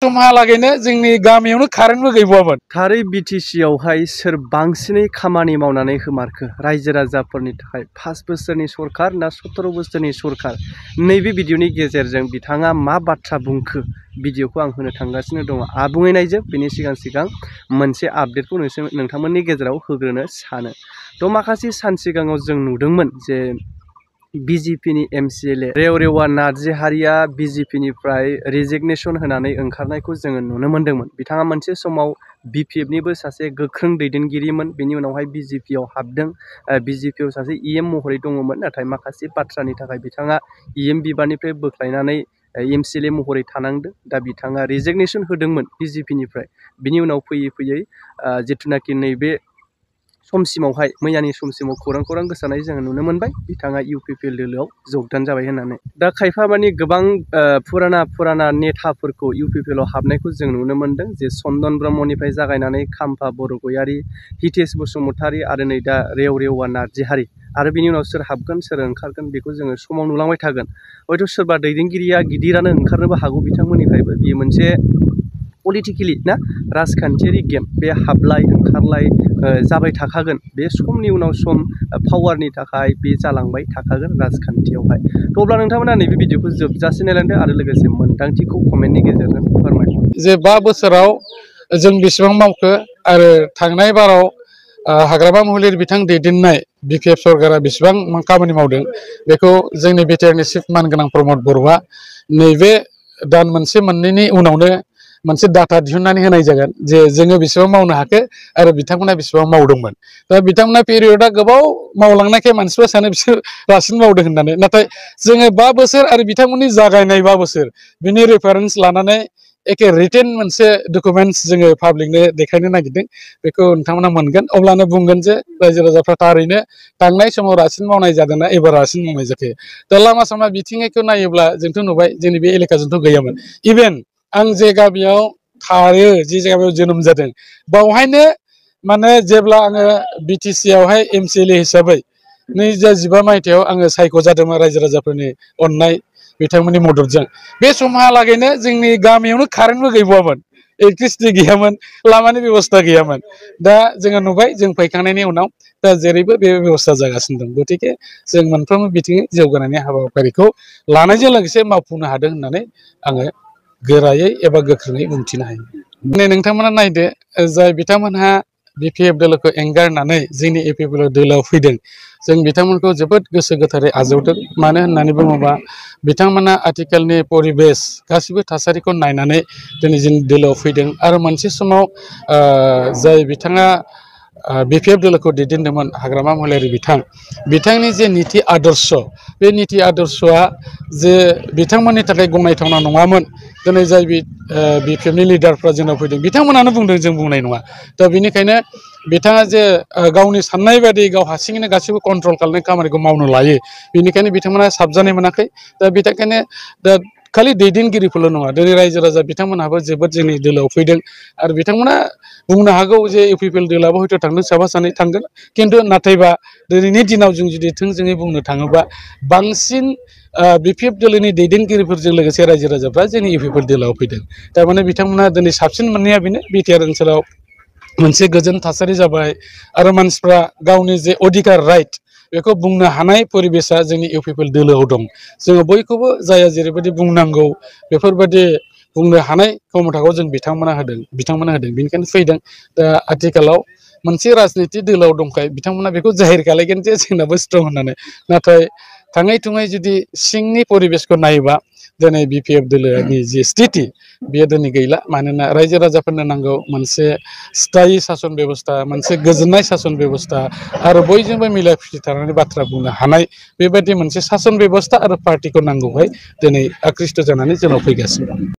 समहालागैनो जोंनि गामियावनो कारेन्टबो गैबावामोन। थारै बिटिसि आवहाय सोर बांसिनै खामानि मावनानै होमारखो रायजो राजाफोरनि थाखाय 5 बोसोरनि सरखार ना 17 बोसोरनि सरखार नैबे भिडिअनि गेजेरजों बिथाङा मा बाथ्रा बुंखो भिडिअखौ आं होनो थांगासिनो दङ। आबुङै नायजोब बेनि सिगां मोनसे आपडेटखौ नोंथांमोननि गेजेराव होग्रोनो सानो। थ' माखासे सान सिगाङाव जों नुदोंमोन जे बिजेपिनि एमसिएलए रेवरेवा नार्जिहारिया बिजेपिनिफ्राय रिजिगनेसन होनानै ओंखारनायखौ जोङो नुनो मोन्दोंमोन। बिथाङा मोनसे समाव बिपिएफनिबो सासे गोख्रों दैदेनगिरिमोन, बेनि उनावहाय बिजेपियाव हाबदों। बिजेपियाव सासे इएम महरै दङमोन, नाथाय माखासे बाथ्रानि थाखाय बिथाङा इएम बिबाननिफ्राय बोख्लायनानै एमसिएलए महरै थानांदों। दा बिथाङा रिजिगनेसन होदोंमोन बिजेपिनिफ्राय। बिनि उनाव फैयै जिथुनाखि नैबे समसिमावहाय मैयानि समसिमाव खौरां गोसारनाय जोङो नुनो मोनबाय बिथाङा इउपिपिएल दोलोआव जगदान जाबाय होननानै। दा खायफा मानि गोबां फुराना नेताफोरखौ इउपिपिएलआव हाबनायखौ जों नुनो मोन्दों, जे चन्दन ब्रह्मनिफ्राय जागायनानै खाम्फा बरगयारि, हितेश बसुमतारी आरो नै दा रेवरेवा नार्जिहारि। आरो बिनि उनाव सोर हाबगोन सोर ओंखारगोन बेखौ जोङो समाव नुलांबाय थागोन। हयथ' सोरबा दैदेनगिरिया गिदिरानो ओंखारनोबो हागौ बिथांमोननिफ्रायबो। बेयो मोनसे पलिटिकेलि ना राजखान्थियारि गेम। बे हाबलाय ओंखारलाय जाबाय थाखागोन। बे समनि उनाव सम पावारनि थाखाय बे जालांबाय थाखागोन राजखान्थियावहाय। थ' अब्ला नोंथांमोना नैबे भिडिअखौ जोबजासे नायलांदो आरो लोगोसे मोन्दांथिखौ कमेन्टनि गेजेरजों फोरमाय। जे 5 बोसोराव जों बेसेबां मावखो आरो थांनाय बाराव हाग्रामा महिलारि बिथां दैदेननाय बिपिएफ सरकारा बेसेबां खामानि मावदों बेखौ जोंनि बिटिआरनि चिफ मानगोनां प्रमद बर'आ नैबे दान मोनसे मोननैनि उनावनो मोनसे डाटा दिहुननानै होनाय जागोन, जे जोङो बेसेबां मावनो हाखो आरो बिथांमोना बेसेबां मावदोंमोन। दा बिथांमोना पिरियडआ गोबाव मावलांनायखाय मानसिफ्रा सानो बिसोर रासिन मावदों होननानै, नाथाय जोङो 5 बोसोर आरो बिथांमोननि जागायनाय 5 बोसोर बिनि रेफारेन्स लानानै एखे रिटेन मोनसे डकुमेन्टस जोङो पाब्लिकनो देखायनो नागिरदों। बेखौ नोंथांमोना मोनगोन, अब्लानो बुंगोन जे रायजो राजाफ्रा थारैनो थांनाय समाव रासिन मावनाय जादोंना एबार रासिन मावनाय जाखो। दा लामा सामा बिथिंखौ नायोब्ला जोंथ' नुबाय जोंनि बे एलेकाजोंथ' गैयामोन। इभेन आं जे गामियाव थायो, जे जायगायाव जोनोम जादों, बावहायनो माने जेब्ला आङो बिटिसि आवहाय एमसिएलए हिसाबै 2015 मायथाइयाव आङो सायख'जादोंमोन रायजो राजाफोरनि अननाय बिथांमोननि मददजों। बे समहालागैनो जोंनि गामियावनो कारेन्टबो गैबावामोन, इलेक्ट्रिसिटि गैयामोन, लामानि बेबस्था गैयामोन। दा जोङो नुबाय जों फैखांनायनि उनाव दा जेरैबो बे बेबस्था जागासिनो दं। गतिके जों मोनफ्रोमबो बिथिंनि जौगानायनि हाबाफारिखौ लानायजों लोगोसे मावफुंनो हादों होननानै आङो गोरायै एबा गोख्रोङै बुंथिनो हायो। दिनै नोंथांमोना नायदो, जाय बिथांमोनहा बिपिएफ दोलोखौ एंगारनानै जोंनि इउपिपिएल दोलोआव फैदों, जों बिथांमोनखौ जोबोद गोसो गोथारै आजावदों। मानो होननानै बुङोबा बिथांमोना आथिखालनि परिबेस गासिबो थासारिखौ नायनानै दिनै जोंनि दोलोआव फैदों। आरो मोनसे समाव जाय बिथाङा बिपिएफ दोलोखौ दैदेनदोंमोन हाग्रामा महिलारि बिथांनि जे निति आदर्श, बे निति आदर्शआ जे बिथांमोननि थाखाय गनायथावना नङामोन। दिनै जाय बिपिएफनि लिडारफ्रा जोंनाव फैदों बिथांमोनानो बुंदों, जों बुंनाय नङा। दा बेनिखायनो बिथाङा जे गावनि साननाय बायदि गाव हारसिङैनो गासैबो कन्ट्रल खालामनाय खामानिखौ मावनो लायो, बेनिखायनो बिथांमोना साबजानाय मोनाखै। दा बिथांखायनो दा खालि दैदेनगिरिफोरल' नङा, दिनै रायजो राजा बिथांमोनहाबो जोबोद जोंनि दोलोआव फैदों। आरो बिथांमोना बुंनो हागौ जे इउपिपिएल दोलोआबो हयथ' थांदों, साफा सानै थांगोन। खिन्थु नाथायबा दिनैनि दिनाव जों जुदि थोंजोङै बुंनो थाङोबा बांसिन बिपिएफ दोलोनि दैदेनगिरिफोरजों लोगोसे रायजो राजाफ्रा जोंनि इउपिपिएल दोलोआव फैदों। थारमाने बिथांमोना दिनै साबसिन मोननाया बेनो, बिटिआर ओनसोलाव मोनसे गोजोन थासारि जाबाय आरो मानसिफ्रा गावनि जे अधिकार राइट बेखौ बुंनो हानाय परिबेसा जोंनि इउपिपिएल दोलोआव दं। जोङो बयखौबो जाया जेरैबायदि बुंनांगौ बेफोरबायदि बुंनो हानाय क्षमताखौ जों बिथांमोना होदों। बेनिखायनो फैदों। दा आथिखालाव मोनसे राजनिति दोलोआव दंखायो, बिथांमोना बेखौ जाहिर खालायगोन जे जोंनाबो स्ट्रं होननानै। नाथाय थाङै थुङै जुदि सिंनि परिबेसखौ नायोबा दिनै बिपिएफ दोलोनि जि स्थिति बेयो दिनै गैला। मानोना रायजो राजाफोरनो नांगौ मोनसे स्थायि सासन बेबस्था, मोनसे गोजोननाय सासन बेबस्था आरो बयजोंबो मिला खुसि थानानै बाथ्रा बुंनो हानाय बेबायदि मोनसे सासन बेबस्था आरो पार्टिखौ नांगौहाय दिनै आकृष्ट जानानै जोंनाव फैगासिनो दं।